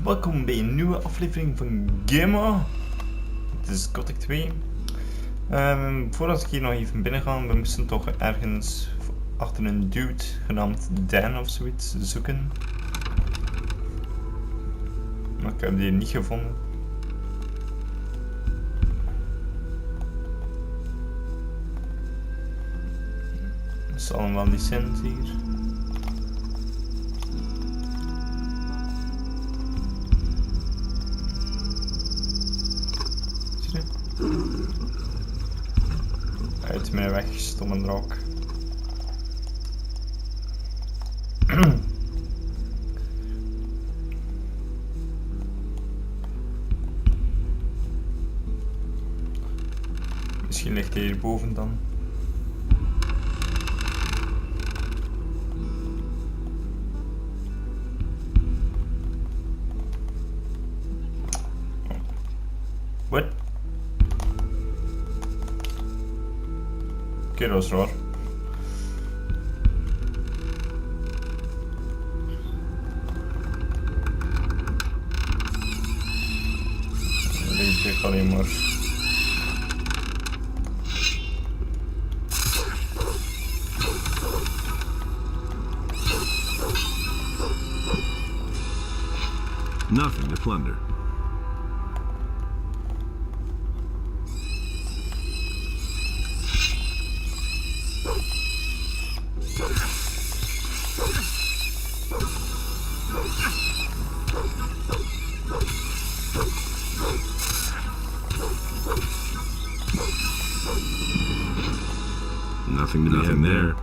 welkom bij een nieuwe aflevering van Gamer. Het is Gothic 2. Voordat ik hier nog even binnen ga, we moesten toch ergens achter een dude genaamd Dan of zoiets zoeken. Maar ik heb die niet gevonden. Het is allemaal decent hier. Uit mijn weg, stomme draak. Misschien ligt hij hierboven dan. Wat? Oké, dat is raar. Ik alleen maar. Nothing to plunder. Nothing there.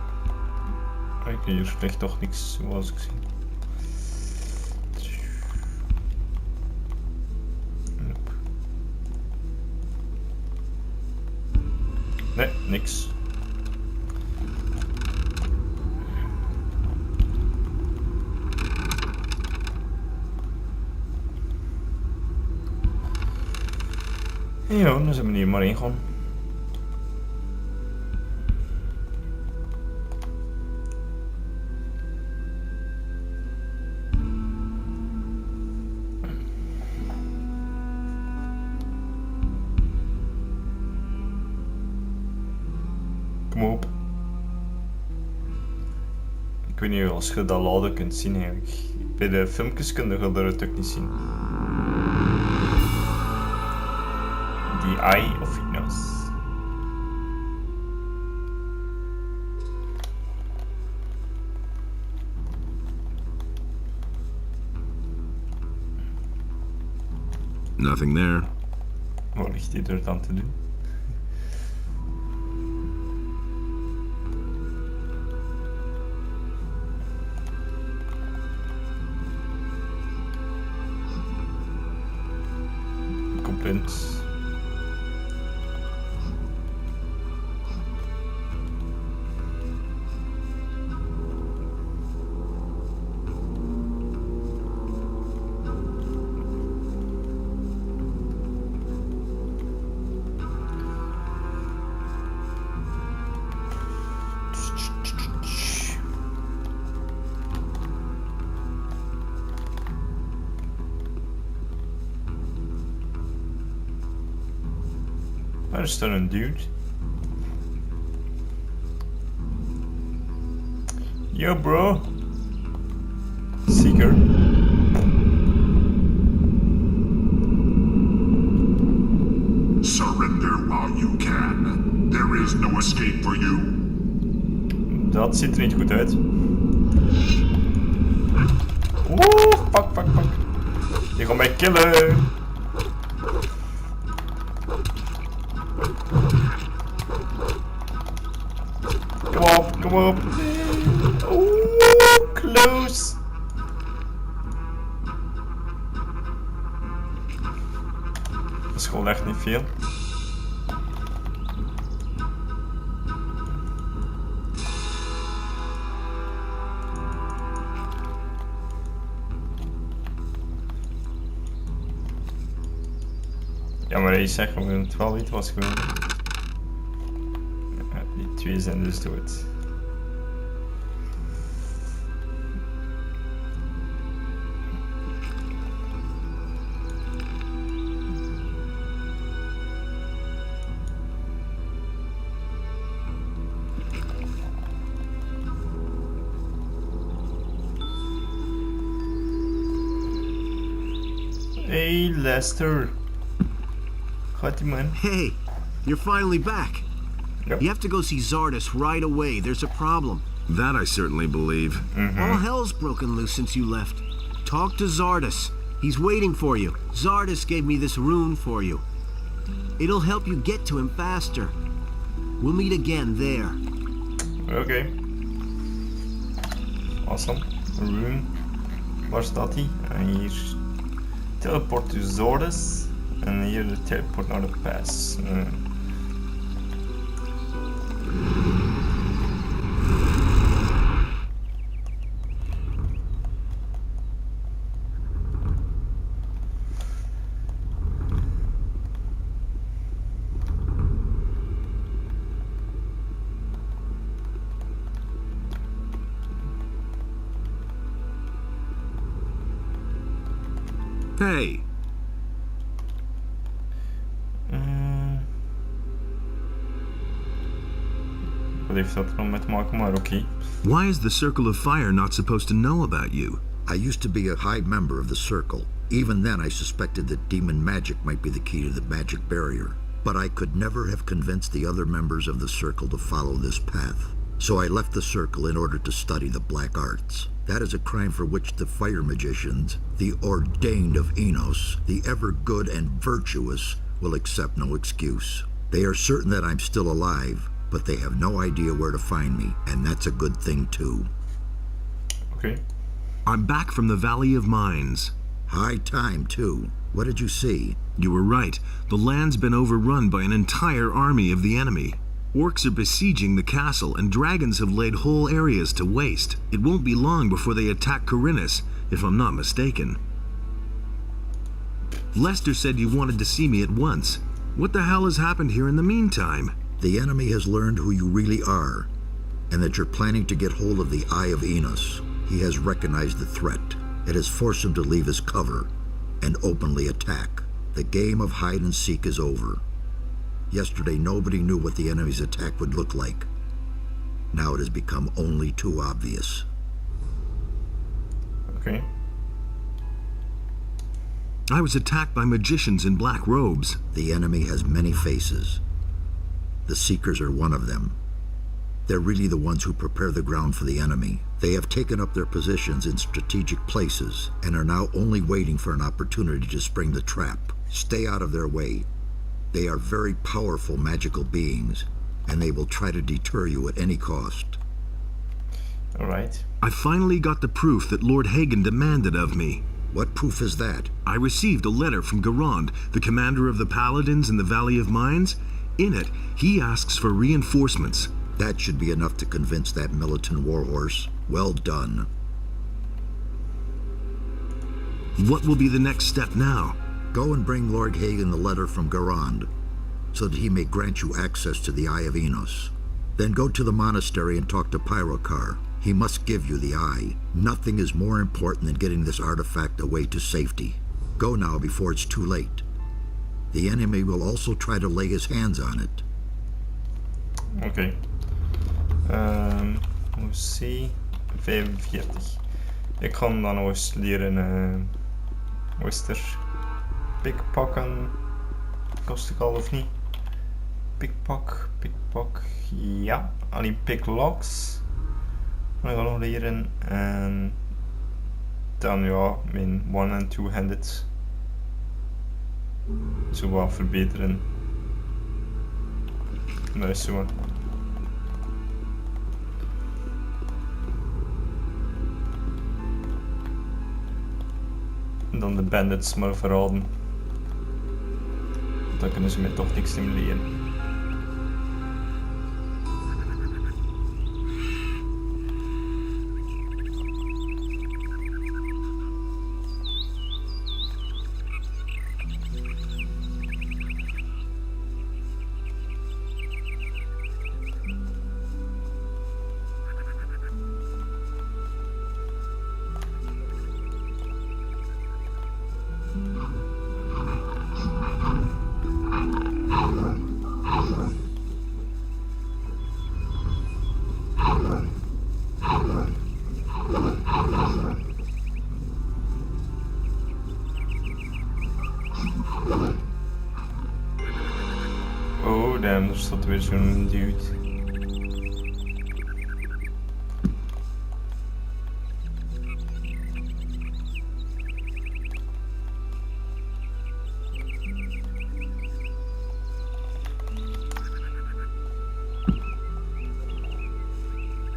Kijk, hier ligt toch niks zoals ik zie. Nee, niks. Ja, dan zijn we hier maar ingaan. Kom op. Ik weet niet of je dat laden kunt zien eigenlijk. Bij de filmpjes kun je dat ook niet zien. The Eye of Venus. Nothing there. Wat ligt hij er dan te doen? Punt. Waar is er een dude? Yo bro. Zeker. Surrender while you can. There is no escape for you. Dat ziet er niet goed uit. Oeh, pak. Je gaat mij killen. Kom op. Oeh, close. Dat is gewoon echt niet veel. Ja, maar hij zegt gewoon het wel weten was gewoon. Ja, die twee zijn dus dood. Hey Lester. Gaat ie man? Hey, you're finally back. Yep. You have to go see Zardes right away. There's a problem. That I certainly believe. All hell's broken loose since you left. Talk to Zardes. He's waiting for you. Zardes gave me this rune for you. It'll help you get to him faster. We'll meet again there. Oké. Awesome. Rune. Waar staat hij? En hier. Teleport to Zardes. En hier de teleport naar de pass. Hey, Wat heeft dat er dan mee te maken? Maar oké. why is the Circle of Fire not supposed to know about you? I used to be a high member of the Circle. Even then I suspected that demon magic might be the key to the magic barrier. But I could never have convinced the other members of the Circle to follow this path. So I left the Circle in order to study the black arts. That is a crime for which the fire magicians, the ordained of Enos, the ever good and virtuous, will accept no excuse. They are certain that I'm still alive, but they have no idea where to find me, and that's a good thing too. Oké. I'm back from the Valley of Mines. High time too. What did you see? You were right. The land's been overrun by an entire army of the enemy. Orcs are besieging the castle, and dragons have laid whole areas to waste. It won't be long before they attack Corinus, if I'm not mistaken. Lester said you wanted to see me at once. What the hell has happened here in the meantime? The enemy has learned who you really are, and that you're planning to get hold of the Eye of Enos. He has recognized the threat. It has forced him to leave his cover and openly attack. The game of hide and seek is over. Yesterday, nobody knew what the enemy's attack would look like. Now it has become only too obvious. Oké. I was attacked by magicians in black robes. The enemy has many faces. The Seekers are one of them. They're really the ones who prepare the ground for the enemy. They have taken up their positions in strategic places and are now only waiting for an opportunity to spring the trap. Stay out of their way. They are very powerful magical beings, and they will try to deter you at any cost. Alright. I finally got the proof that Lord Hagen demanded of me. What proof is that? I received a letter from Garand, the commander of the Paladins in the Valley of Mines. In it, he asks for reinforcements. That should be enough to convince that militant warhorse. Well done. What will be the next step now? Go and bring Lord Hagen the letter from Garand, so that he may grant you access to the Eye of Enos. Then go to the monastery and talk to Pyrokar. He must give you the eye. Nothing is more important than getting this artifact away to safety. Go now before it's too late. The enemy will also try to lay his hands on it. Oké. Hoe zie 45. Ik ga hem dan nog eens leren. Hoe is het er? Pickpacken. Kost ik al of niet? Pickpack. Ja. Alleen picklocks. Maar ik ga nog leren. En dan ja, mijn one- en two-handed. Zo wat verbeteren. Dat is zo. En dan de bandits maar verraden. Dan kunnen ze mij toch niks stimuleren. Oh damn, er staat weer zo'n dude.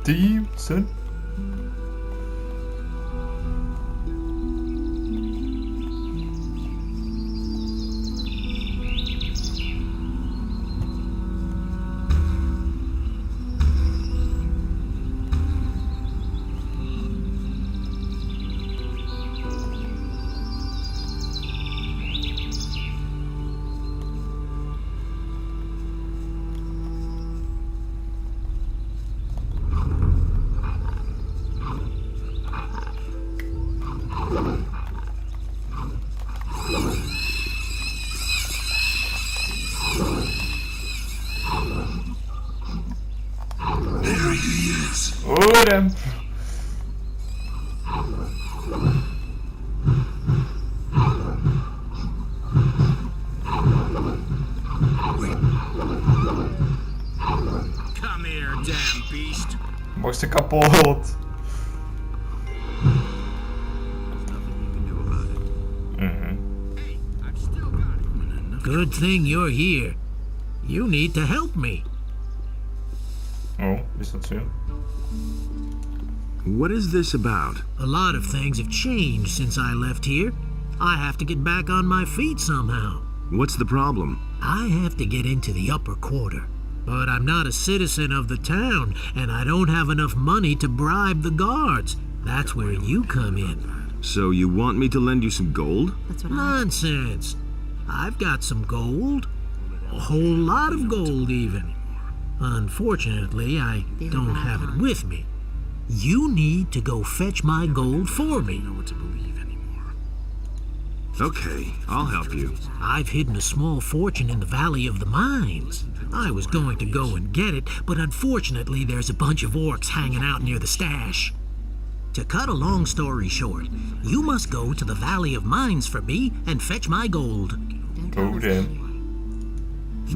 Deel, son. Oh damn. Come here, damn beast. Boxen kapot. Good thing you're here. You need to help me. Oh, is dat zo? What is this about? A lot of things have changed since I left here. I have to get back on my feet somehow. What's the problem? I have to get into the upper quarter. But I'm not a citizen of the town, and I don't have enough money to bribe the guards. That's where you come in. So you want me to lend you some gold? Nonsense. I've got some gold. A whole lot of gold, even. Unfortunately, I don't have it with me. You need to go fetch my gold for me. Okay, I'll help you. I've hidden a small fortune in the Valley of the Mines. I was going to go and get it, but unfortunately there's a bunch of orcs hanging out near the stash. To cut a long story short, you must go to the Valley of Mines for me and fetch my gold. Oh damn.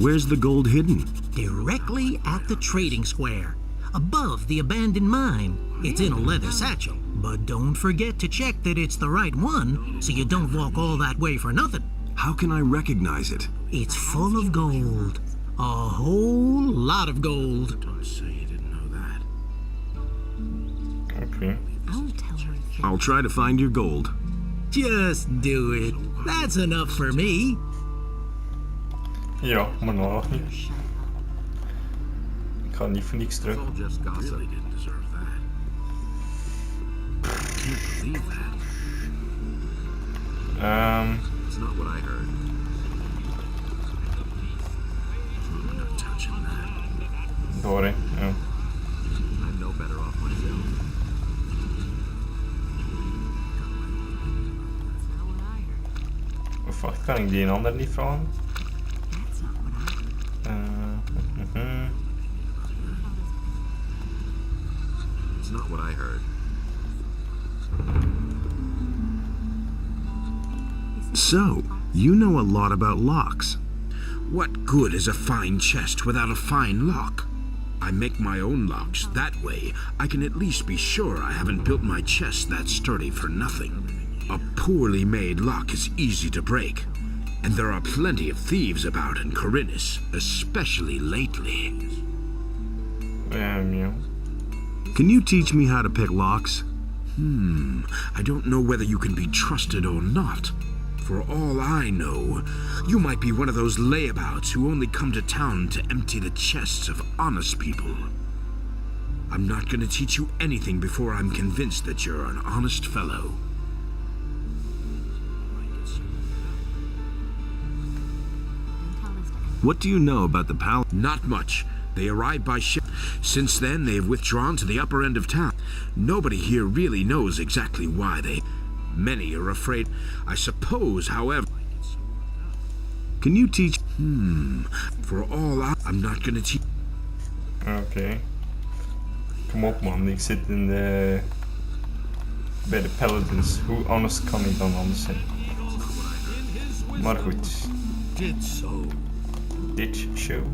Where's the gold hidden? Directly at the trading square, above the abandoned mine. It's in a leather satchel, but don't forget to check that it's the right one, so you don't walk all that way for nothing. How can I recognize it? It's full of gold. A whole lot of gold. Don't say you didn't know that. Okay. I'll try to find your gold. Just do it. That's enough for me. Ja, maar nog niet. Ik ga niet voor niks terug. Just gossip. Really didn't deserve that. I can't believe that. It's not what I heard. I'm not touching that. Door hè, ja. I'm no better off myself. Of wacht, kan ik die een ander niet vragen? It's not what I heard. So, you know a lot about locks. What good is a fine chest without a fine lock? I make my own locks. That way, I can at least be sure I haven't built my chest that sturdy for nothing. A poorly made lock is easy to break, and there are plenty of thieves about in Corinus, especially lately. Ja. Can you teach me how to pick locks? I don't know whether you can be trusted or not. For all I know, you might be one of those layabouts who only come to town to empty the chests of honest people. I'm not going to teach you anything before I'm convinced that you're an honest fellow. What do you know about the palace? Not much. They arrived by ship. Since then, they have withdrawn to the upper end of town. Nobody here really knows exactly why they... Many are afraid. I suppose, however... Can you teach... For all I'm not gonna teach... Oké. Kom op man, ik zit in de... bij de paladins. Hoe honest kan ik dan anders zijn? Maar goed. Did so. Dit show.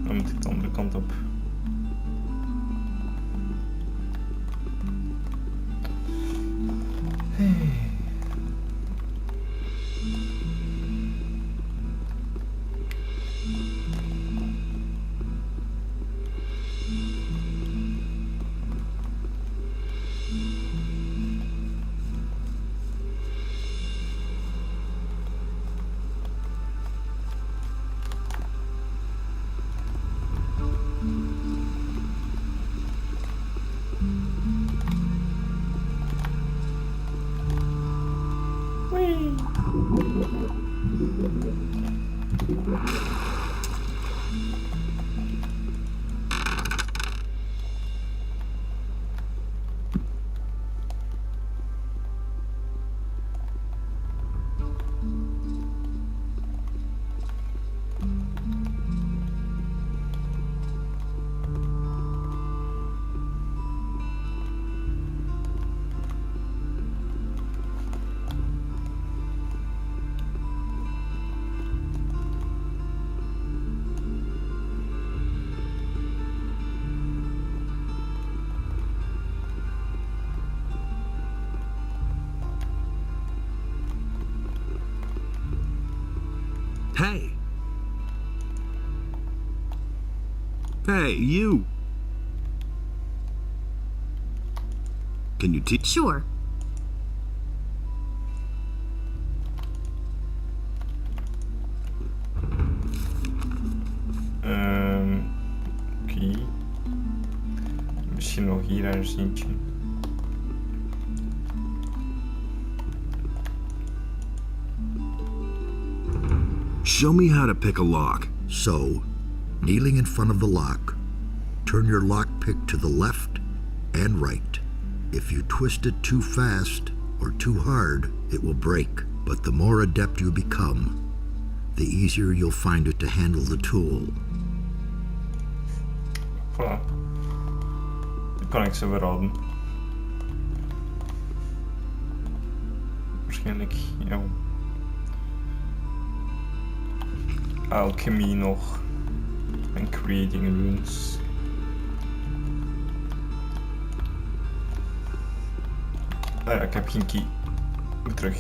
Dan moet ik de andere kant op. Hey! Hey, you! Can you teach? Sure. Oké. Misschien nog hier ergens eentje. Show me how to pick a lock. So, kneeling in front of the lock, turn your lockpick to the left and right. If you twist it too fast or too hard, it will break. But the more adept you become, the easier you'll find it to handle the tool. Voilà. Dan kan ik ze verraden. Waarschijnlijk, ja. Alchemy nog. En creating runes. Ah ja, ik heb geen key. Moet terug.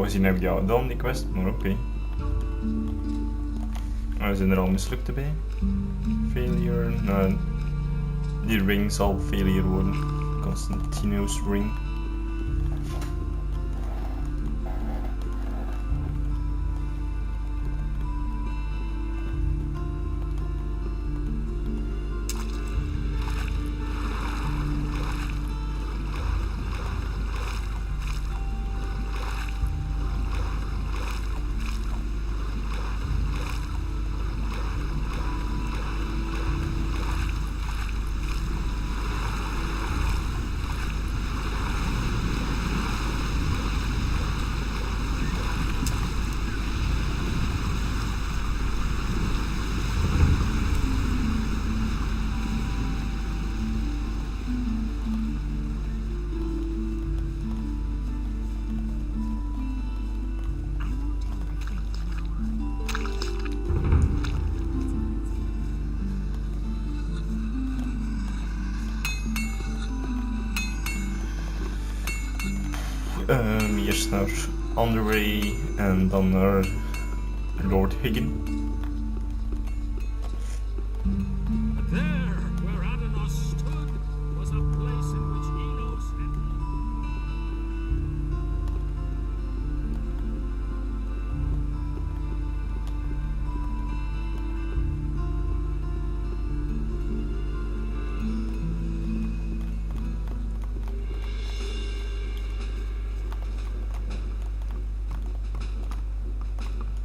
Gezien heb ik jou dan die quest, maar oké. We zijn er al mislukt bij. Failure. Nou, die ring zal failure worden. Constantino's ring. Eerst naar Underway en dan naar Lord Higgin. There, where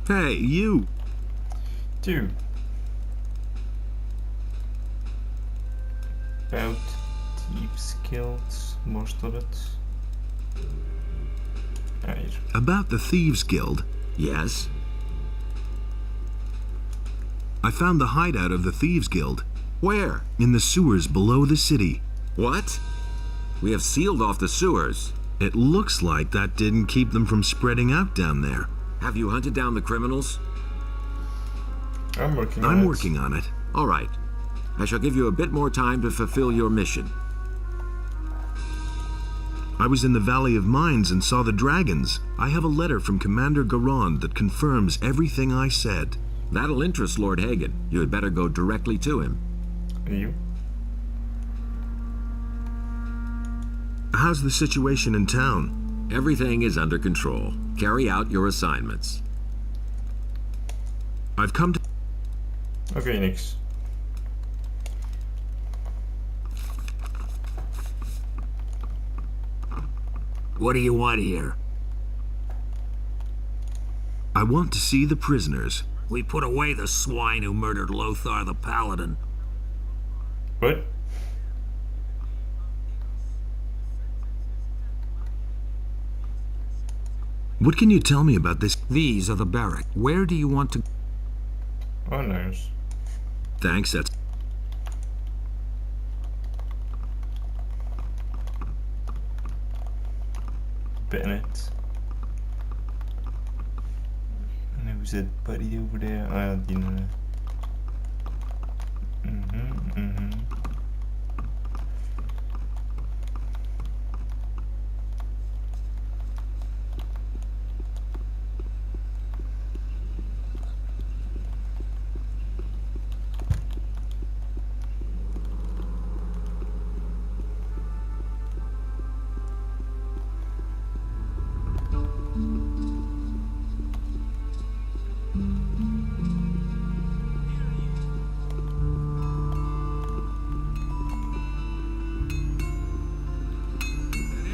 Hey, you! 2. About Thieves Guild. Waar staat het? Ah, hier. About the Thieves Guild. Yes? I found the hideout of the Thieves Guild. Where? In the sewers below the city. What? We have sealed off the sewers. It looks like that didn't keep them from spreading out down there. Have you hunted down the criminals? I'm working on it. All right. I shall give you a bit more time to fulfill your mission. I was in the Valley of Mines and saw the dragons. I have a letter from Commander Garand that confirms everything I said. That'll interest Lord Hagen. You had better go directly to him. You? How's the situation in town? Everything is under control. Carry out your assignments. I've come to... Oké, niks. What do you want here? I want to see the prisoners. We put away the swine who murdered Lothar the Paladin. What? What can you tell me about this? These are the barrack. Where do you want to... Oh, nice. Thanks, that's... Bennett. En hoe zit Buddy over there? Ah ja, die...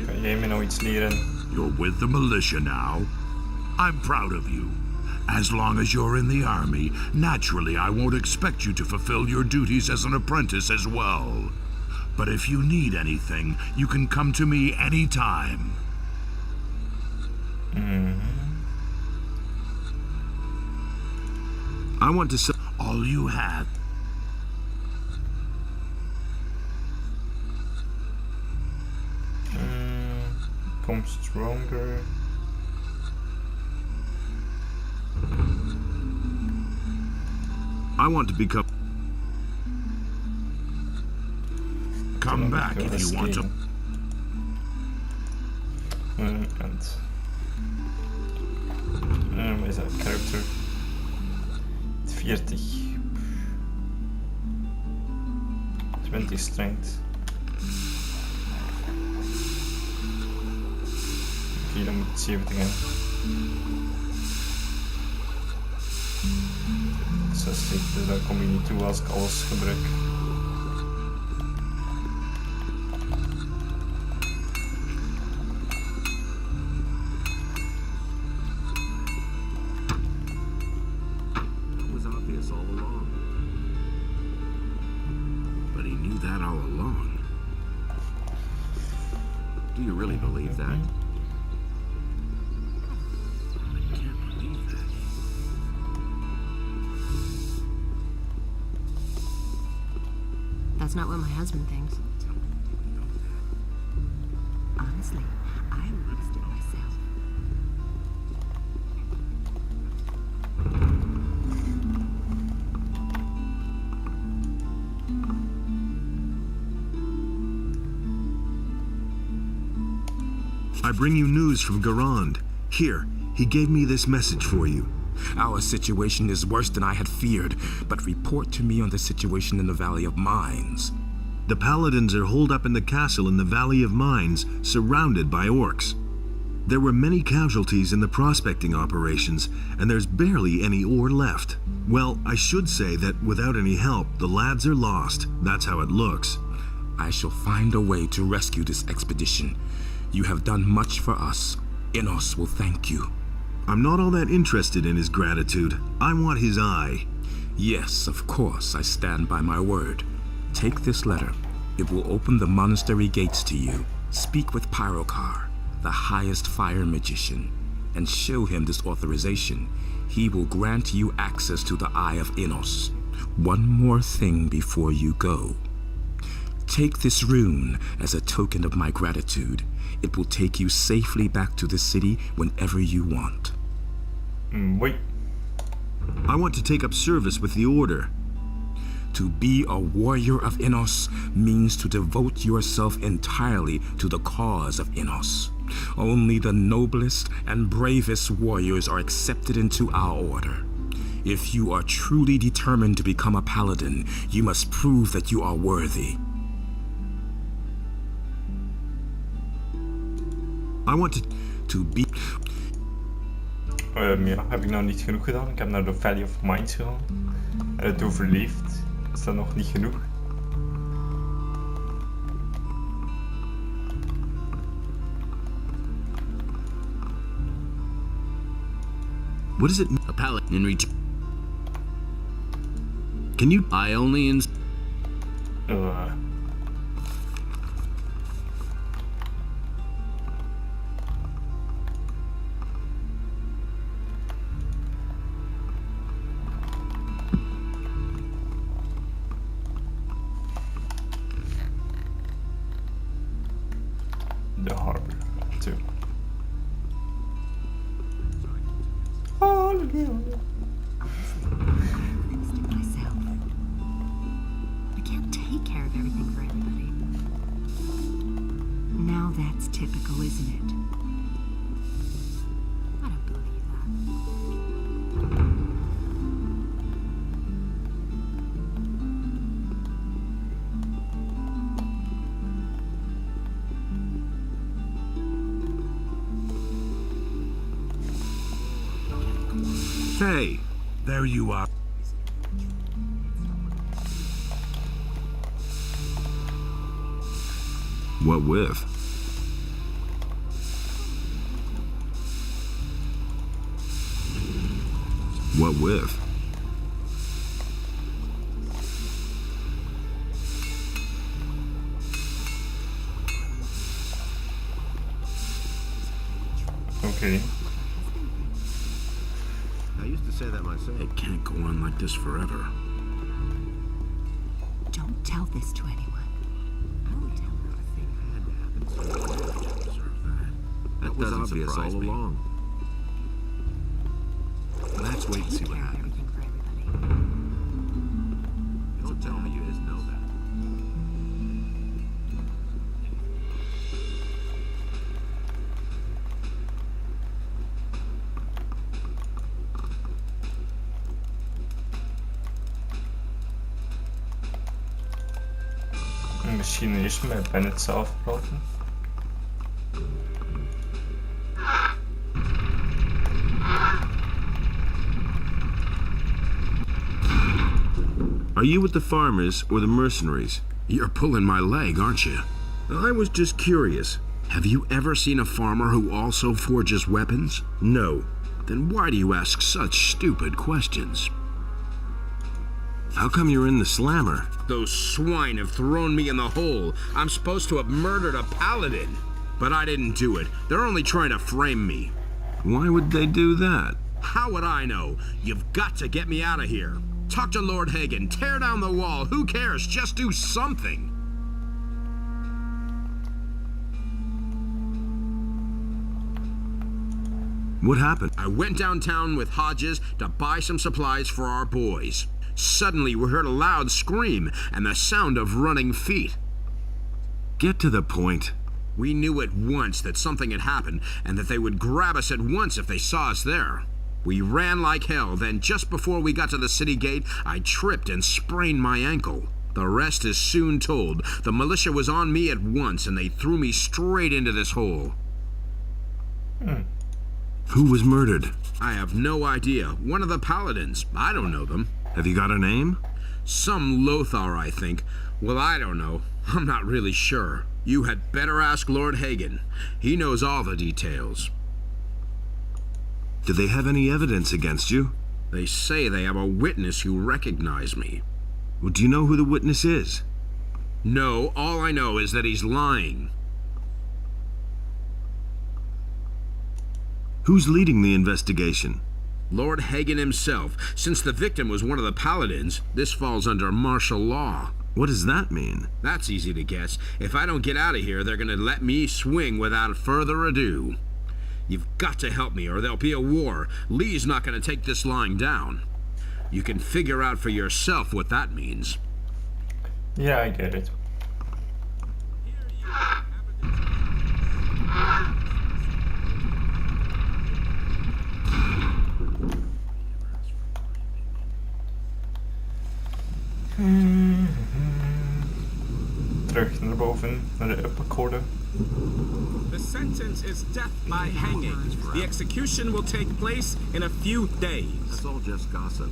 Kan jij me nou iets leren? You're with the militia now. I'm proud of you. As long as you're in the army, naturally I won't expect you to fulfill your duties as an apprentice as well. But if you need anything, you can come to me anytime. I want to... All you have. Become stronger. I want to become... Come back if you want to. And wat is dat? Character 40. 20 strength. Oké, dan moet het 70 gaan. 60, dus daar kom je niet toe als ik alles gebruik. It was obvious all along. But he knew that all along. Do you really believe that? I can't believe that. That's not what my husband thinks. Honestly, I lost it myself. I bring you news from Garand. Here, he gave me this message for you. Our situation is worse than I had feared, but report to me on the situation in the Valley of Mines. The Paladins are holed up in the castle in the Valley of Mines, surrounded by orcs. There were many casualties in the prospecting operations, and there's barely any ore left. Well, I should say that without any help, the lads are lost. That's how it looks. I shall find a way to rescue this expedition. You have done much for us. Innos will thank you. I'm not all that interested in his gratitude. I want his eye. Yes, of course, I stand by my word. Take this letter. It will open the monastery gates to you. Speak with Pyrokar, the highest fire magician, and show him this authorization. He will grant you access to the Eye of Innos. One more thing before you go. Take this rune as a token of my gratitude. It will take you safely back to the city whenever you want. Wait. I want to take up service with the Order. To be a warrior of Innos means to devote yourself entirely to the cause of Innos. Only the noblest and bravest warriors are accepted into our order. If you are truly determined to become a paladin, you must prove that you are worthy. I want to be... Ja, heb ik nou niet genoeg gedaan? Ik heb naar de Valley of Minds gegaan. En het overleefd. Is dat nog niet genoeg? What is it? A paladin in return. Can you... I only The harbor, too. Hallelujah. Honestly, myself. I can't take care of everything for everybody. Now that's typical, isn't it? I don't believe that. Hey, There you are. what with? What with? Okay. I used to say that myself. It can't go on like this forever. Don't tell this to anyone. I won't tell her a thing. That was obvious all along. Let's wait and see Take what care of happens. everything for everybody. Don't tell me you didn't know that. Misschien eerst met Bennett zelf praten. Are you with the farmers or the mercenaries? You're pulling my leg, aren't you? I was just curious. Have you ever seen a farmer who also forges weapons? No. Then why do you ask such stupid questions? How come you're in the slammer? Those swine have thrown me in the hole. I'm supposed to have murdered a paladin. But I didn't do it. They're only trying to frame me. Why would they do that? How would I know? You've got to get me out of here. Talk to Lord Hagen. Tear down the wall. Who cares? Just do something. What happened? I went downtown with Hodges to buy some supplies for our boys. Suddenly we heard a loud scream and the sound of running feet. Get to the point. We knew at once that something had happened and that they would grab us at once if they saw us there. We ran like hell, then just before we got to the city gate, I tripped and sprained my ankle. The rest is soon told. The militia was on me at once and they threw me straight into this hole. Who was murdered? I have no idea. One of the paladins. I don't know them. Have you got a name? Some Lothar, I think. Well, I don't know. I'm not really sure. You had better ask Lord Hagen. He knows all the details. Do they have any evidence against you? They say they have a witness who recognized me. Well, do you know who the witness is? No, all I know is that he's lying. Who's leading the investigation? Lord Hagen himself. Since the victim was one of the paladins, this falls under martial law. What does that mean? That's easy to guess. If I don't get out of here, they're gonna let me swing without further ado. You've got to help me or there'll be a war. Lee's not gonna take this lying down. You can figure out for yourself what that means. Yeah, I get it. Terug naar boven, naar de upakkoorden. The sentence is death by hanging. The execution will take place in a few days. That's all just gossip.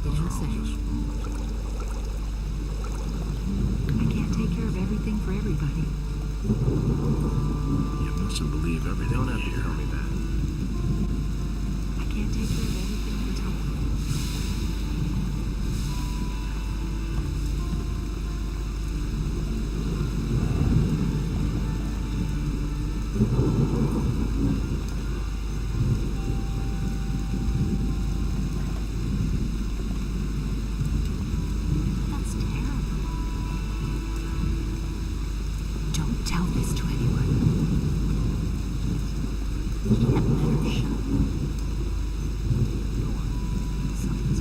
Didn't say. I can't take care of everything for everybody. You mustn't believe everything you hear. Tell me that. I can't take care of everything I'm told. That's terrible. Don't tell this to anyone. You can't let her show. Something's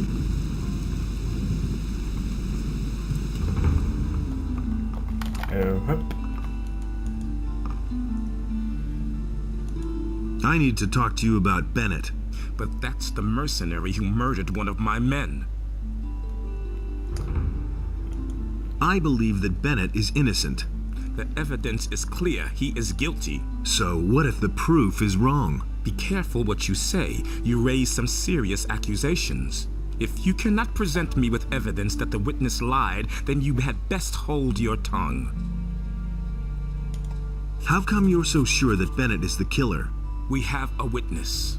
Hup. I need to talk to you about Bennett. But that's the mercenary who murdered one of my men. I believe that Bennett is innocent. The evidence is clear. He is guilty. So what if the proof is wrong? Be careful what you say. You raise some serious accusations. If you cannot present me with evidence that the witness lied, then you had best hold your tongue. How come you're so sure that Bennett is the killer? We have a witness.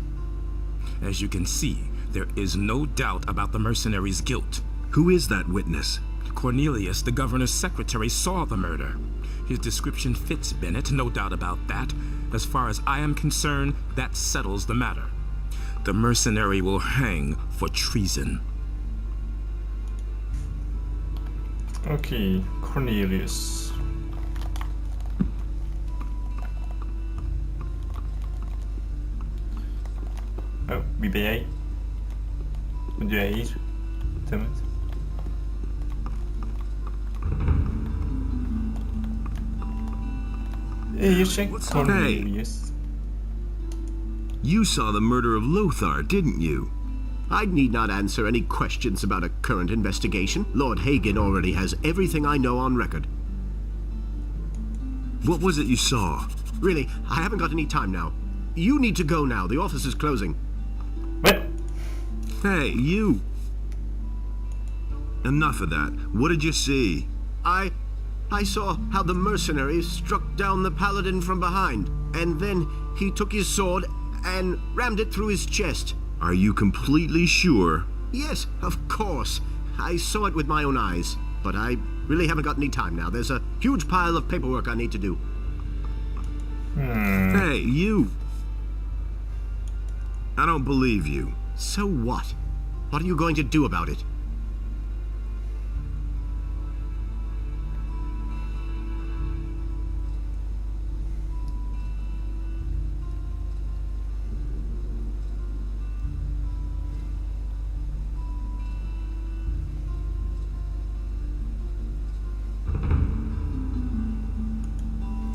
As you can see, there is no doubt about the mercenary's guilt. Who is that witness? Cornelius, the governor's secretary, saw the murder. His description fits Bennett, no doubt about that. As far as I am concerned, that settles the matter. The mercenary will hang for treason. Okay, Cornelius. Oh, wie ben jij? Wat doe jij hier? Timid. Hier zit Cornelius. You saw the murder of Lothar, didn't you? I need not answer any questions about a current investigation. Lord Hagen already has everything I know on record. What was it you saw? Really, I haven't got any time now. You need to go now. The office is closing. What? Hey, you! Enough of that. What did you see? I saw how the mercenary struck down the paladin from behind, and then he took his sword and rammed it through his chest. Are you completely sure? Yes, of course. I saw it with my own eyes, but I really haven't got any time now. There's a huge pile of paperwork I need to do. Hey, you! I don't believe you. So what? What are you going to do about it?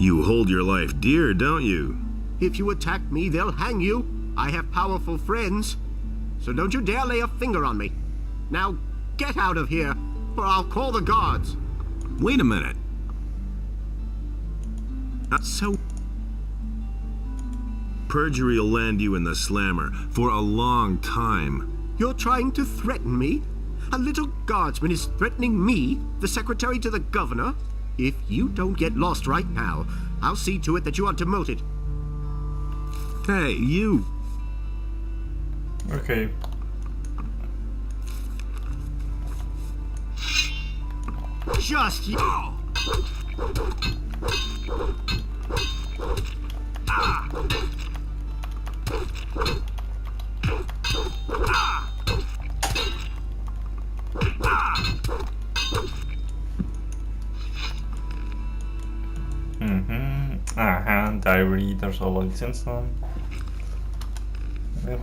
You hold your life dear, don't you? If you attack me, they'll hang you. I have powerful friends. So don't you dare lay a finger on me. Now, get out of here, or I'll call the guards. Wait a minute. So... Perjury will land you in the slammer for a long time. You're trying to threaten me? A little guardsman is threatening me, the secretary to the governor? If you don't get lost right now, I'll see to it that you are demoted. Hey, you! Oké. Just you! Aha, diary, daar zal wel iets in staan. Yep.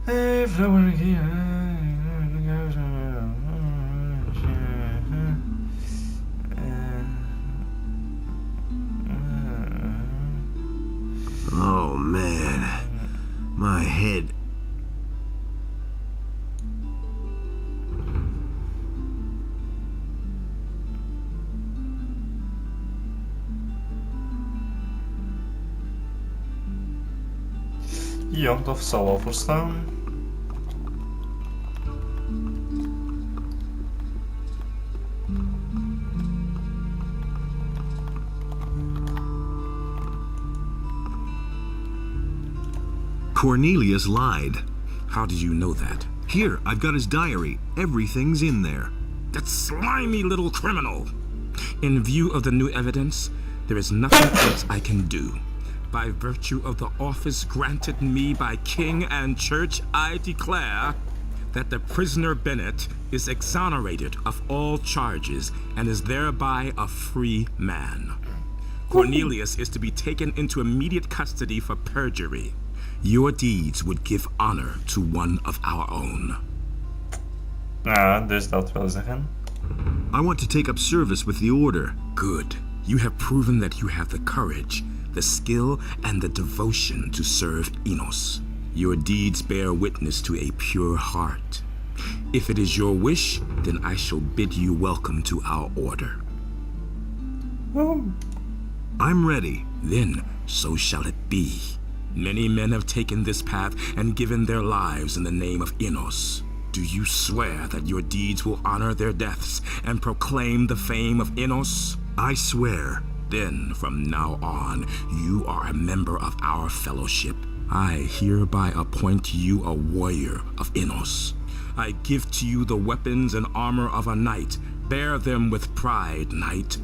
Hey, vrouwen hier. Oh man, my head. Ja, dat zal wel voor staan. Cornelius lied. How did you know that? Here, I've got his diary. Everything's in there. That slimy little criminal! In view of the new evidence, there is nothing else I can do. By virtue of the office granted me by king and church, I declare that the prisoner Bennett is exonerated of all charges and is thereby a free man. Cornelius is to be taken into immediate custody for perjury. Your deeds would give honor to one of our own. Ja, dus dat wil zeggen. I want to take up service with the order. Good. You have proven that you have the courage, the skill, and the devotion to serve Enos. Your deeds bear witness to a pure heart. If it is your wish, then I shall bid you welcome to our order. I'm ready. Then so shall it be. Many men have taken this path and given their lives in the name of Enos. Do you swear that your deeds will honor their deaths and proclaim the fame of Enos? I swear. Then, from now on, you are a member of our fellowship. I hereby appoint you a warrior of Enos. I give to you the weapons and armor of a knight. Bear them with pride, knight.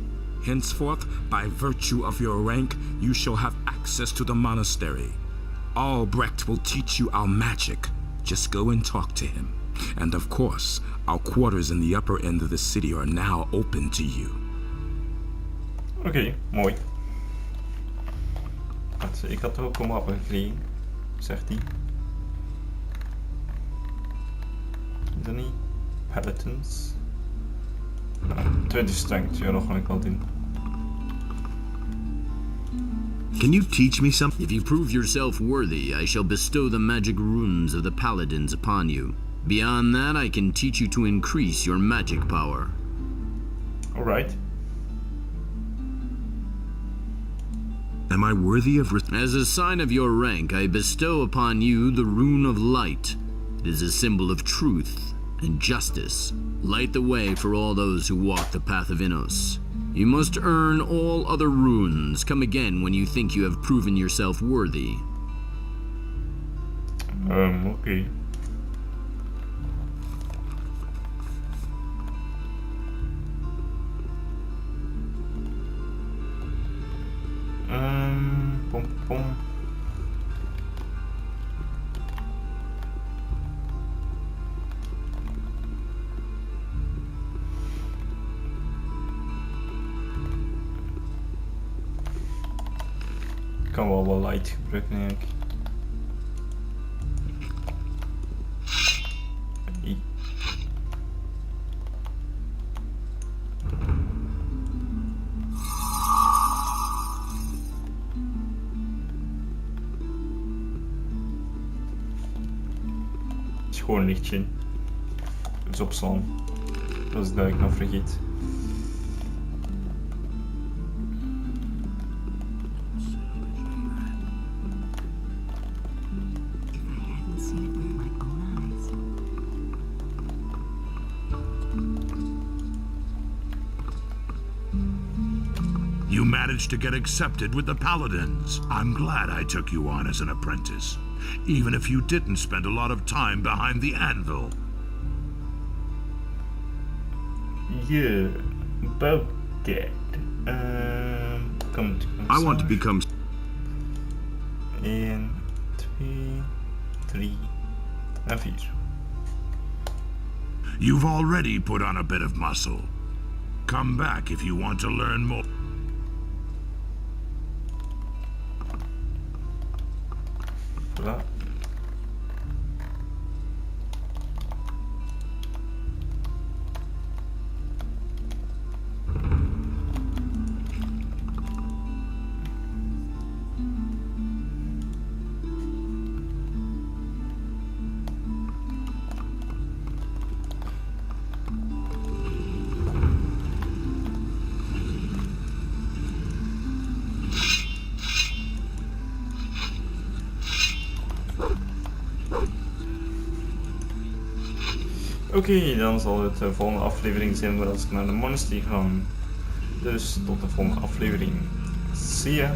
Henceforth, by virtue of your rank, you shall have access to the monastery. Albrecht will teach you our magic. Just go and talk to him. And of course, our quarters in the upper end of the city are now open to you. Oké, mooi. Wacht, ik had ook een wapen gekregen, zegt hij. Is dat niet? Paladins. 20 strength, ja, dat ga ik wel doen. Can you teach me something? If you prove yourself worthy, I shall bestow the magic runes of the paladins upon you. Beyond that, I can teach you to increase your magic power. Alright. Am I worthy of As a sign of your rank, I bestow upon you the rune of light. It is a symbol of truth and justice. Light the way for all those who walk the path of Enos. You must earn all other runes. Come again when you think you have proven yourself worthy. Okay. Pom pom. Ik kan wel light gebruiken eigenlijk. Hey. Gewoon een lichtje. Dus opslaan. Dat is dat ik nog vergeet. You managed to get accepted with the Paladins. I'm glad I took you on as an apprentice, even if you didn't spend a lot of time behind the anvil. Yeah, about that. I want to become... 1, 2, 3 en 4. You've already put on a bit of muscle. Come back if you want to learn more. Voilà. Oké, dan zal het de volgende aflevering zijn waar als ik naar de monastery ga. Dus tot de volgende aflevering. Zie je.